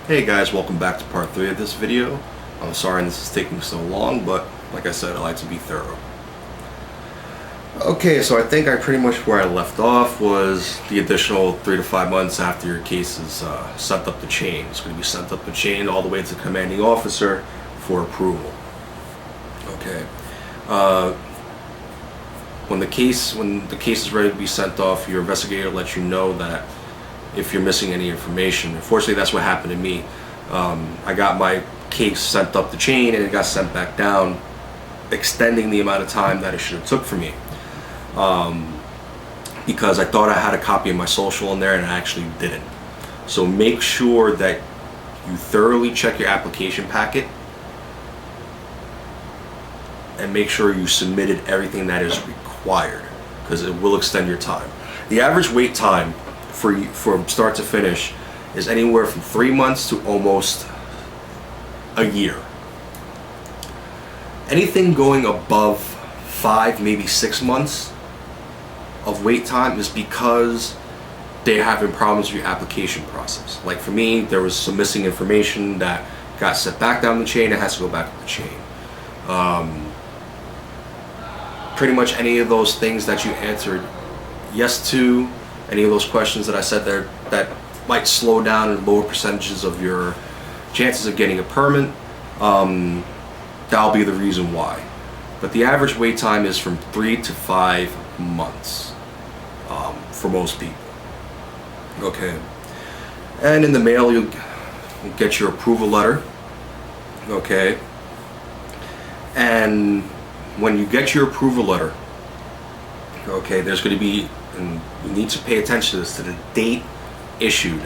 Hey guys, welcome back to part 3 of this video. I'm sorry this is taking so long, but like I said, I like to be thorough. Okay, so I think pretty much where I left off was the additional 3 to 5 months after your case is sent up the chain. It's going to be sent up the chain all the way to the commanding officer for approval. Okay. When the case is ready to be sent off, your investigator lets you know that if you're missing any information. Unfortunately, that's what happened to me. I got my case sent up the chain and it got sent back down, extending the amount of time that it should have took for me. Because I thought I had a copy of my social in there and I actually didn't. So make sure that you thoroughly check your application packet and make sure you submitted everything that is required, because it will extend your time. The average wait time from start to finish is anywhere from 3 months to almost a year. Anything going above 5, maybe 6 months of wait time is because they're having problems with your application process. Like for me, there was some missing information that got sent back down the chain. It has to go back up the chain. Pretty much any of those things that you answered yes to, any of those questions that I said there that might slow down and lower percentages of your chances of getting a permit, that'll be the reason why. But the average wait time is from 3 to 5 months for most people. Okay. And in the mail, you'll get your approval letter. Okay. And when you get your approval letter, okay, there's going to be, and you need to pay attention to this, to the date issued.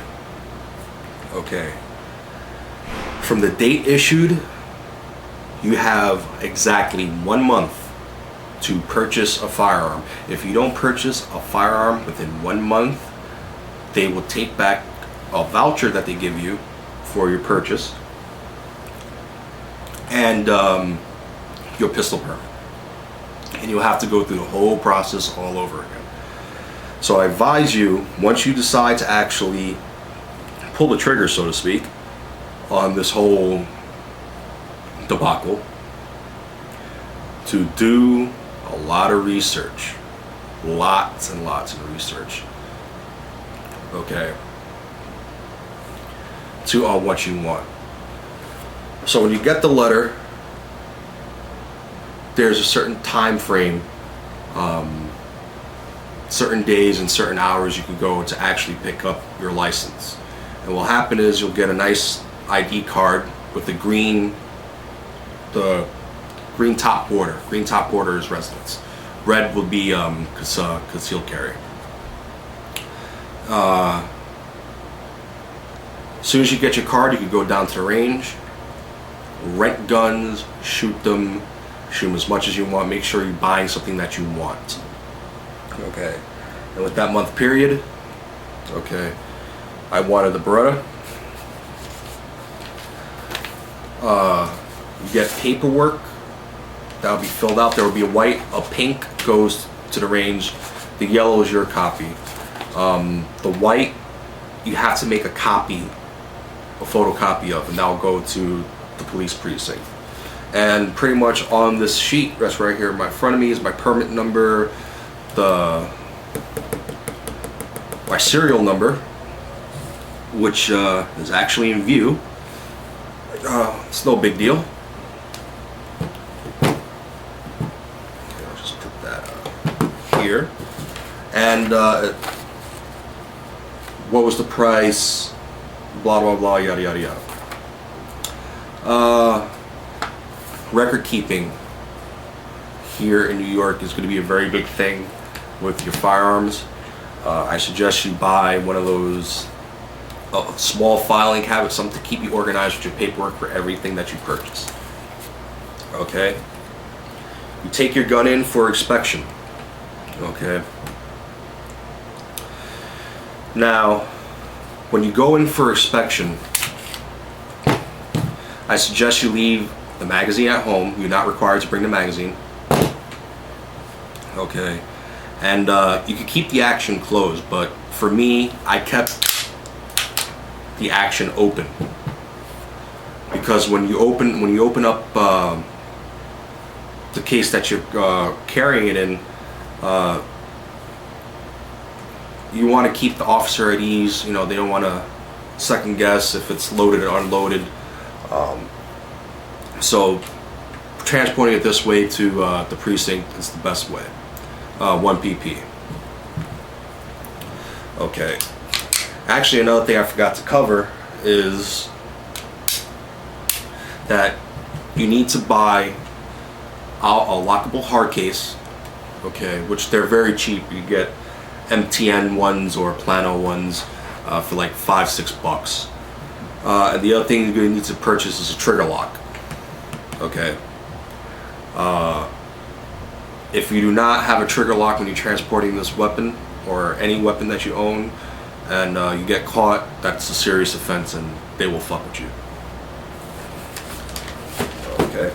Okay. From the date issued, you have exactly 1 month to purchase a firearm. If you don't purchase a firearm within 1 month, they will take back a voucher that they give you for your purchase and your pistol permit. And you'll have to go through the whole process all over again. So I advise you, once you decide to actually pull the trigger, so to speak, on this whole debacle, to do a lot of research. Lots and lots of research. Okay. On what you want. So when you get the letter, there's a certain time frame, certain days and certain hours you can go to actually pick up your license. And what will happen is you'll get a nice ID card with the green top border. Green top border is residence. Red will be concealed carry. As soon as you get your card, you can go down to the range, rent guns, shoot them as much as you want. Make sure you're buying something that you want. Okay. And with that month period, okay, I wanted the Beretta. You get paperwork that will be filled out. There will be a white, a pink goes to the range. The yellow is your copy. The white, you have to make a copy, a photocopy of, and that will go to the police precinct. And pretty much on this sheet that's right here in front of me is my permit number, my serial number, which is actually in view. It's no big deal. Okay, I'll just put that here. And what was the price? Blah blah blah, yada yada yada. Record keeping here in New York is going to be a very big thing with your firearms. I suggest you buy one of those small filing cabinets, something to keep you organized with your paperwork for everything that you purchase. Okay? You take your gun in for inspection. Okay? Now, when you go in for inspection, I suggest you leave the magazine at home. You're not required to bring the magazine. Okay. And you can keep the action closed, but for me, I kept the action open. because when you open up the case that you're carrying it in, you want to keep the officer at ease. You know, they don't want to second guess if it's loaded or unloaded. So transporting it this way to the precinct is the best way. 1 pp. Okay. Actually, another thing I forgot to cover is that you need to buy a lockable hard case, okay, which they're very cheap. You get MTN ones or Plano ones for like $5-6. And the other thing you're going to need to purchase is a trigger lock, okay. If you do not have a trigger lock when you're transporting this weapon or any weapon that you own, and you get caught, that's a serious offense and they will fuck with you. Okay.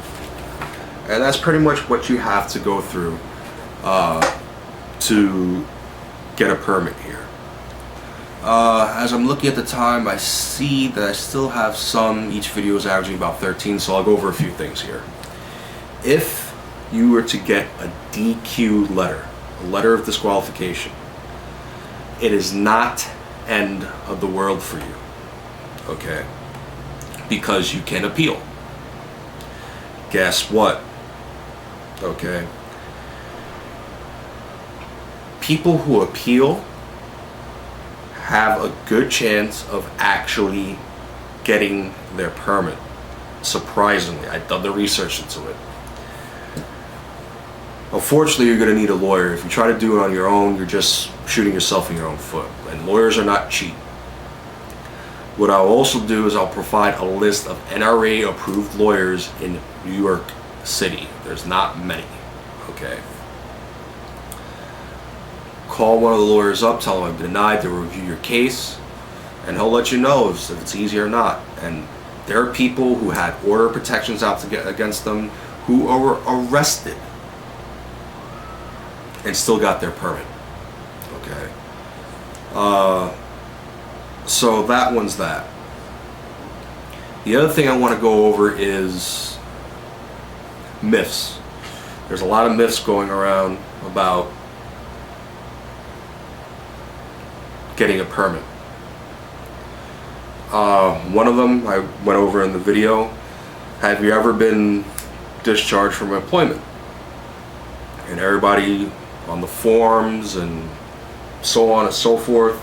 And that's pretty much what you have to go through to get a permit here. As I'm looking at the time, I see that I still have some. Each video is averaging about 13, so I'll go over a few things here. If you were to get a DQ letter, a letter of disqualification, it is not end of the world for you, okay? Because you can appeal. Guess what? Okay. People who appeal have a good chance of actually getting their permit. Surprisingly, I've done the research into it. Unfortunately, you're going to need a lawyer. If you try to do it on your own, you're just shooting yourself in your own foot. And lawyers are not cheap. What I'll also do is I'll provide a list of NRA approved lawyers in New York City. There's not many, okay? Call one of the lawyers up, tell them I've been denied, they'll review your case, and he'll let you know if it's easy or not. And there are people who had order of protections out to get against them who were arrested and still got their permit, okay? So that one's that. The other thing I want to go over is myths. There's a lot of myths going around about getting a permit. One of them I went over in the video. Have you ever been discharged from employment? And everybody on the forums and so on and so forth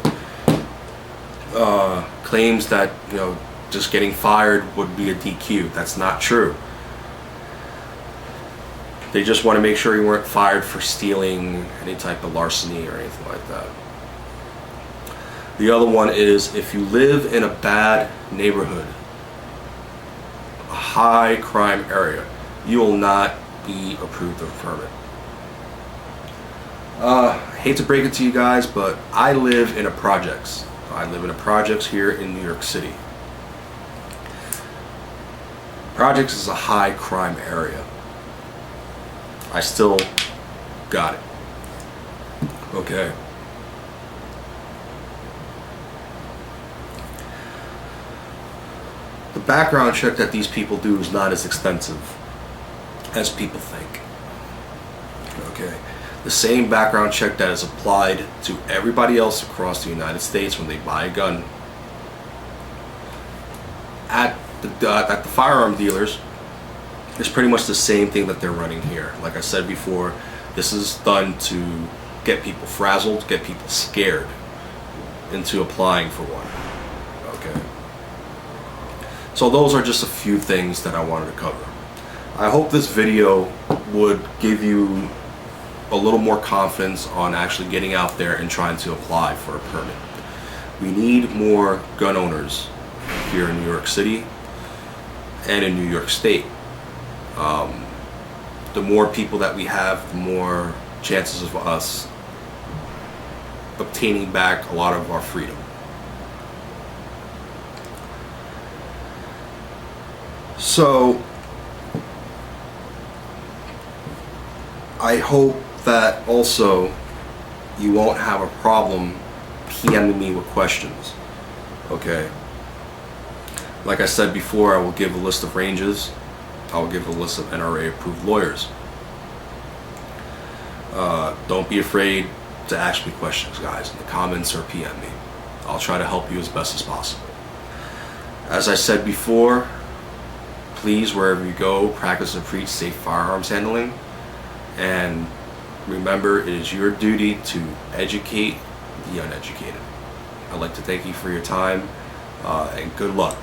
claims that, you know, just getting fired would be a DQ. That's not true. They just want to make sure you weren't fired for stealing, any type of larceny or anything like that. The other one is if you live in a bad neighborhood, a high crime area, you will not be approved of a permit. I hate to break it to you guys, but I live in a projects. I live in a projects here in New York City. Projects is a high crime area. I still got it. Okay. The background check that these people do is not as extensive as people think. Okay. The same background check that is applied to everybody else across the United States when they buy a gun at the firearm dealers is pretty much the same thing that they're running here. Like I said before, this is done to get people frazzled, get people scared into applying for one. Okay. So those are just a few things that I wanted to cover. I hope this video would give you a little more confidence on actually getting out there and trying to apply for a permit. We need more gun owners here in New York City and in New York State. The more people that we have, the more chances of us obtaining back a lot of our freedom. So I hope that also you won't have a problem PMing me with questions. Okay. Like I said before, I will give a list of ranges. I will give a list of NRA approved lawyers. Don't be afraid to ask me questions, guys, in the comments or PM me. I'll try to help you as best as possible. As I said before, please, wherever you go, practice and preach safe firearms handling. And remember, it is your duty to educate the uneducated. I'd like to thank you for your time, and good luck.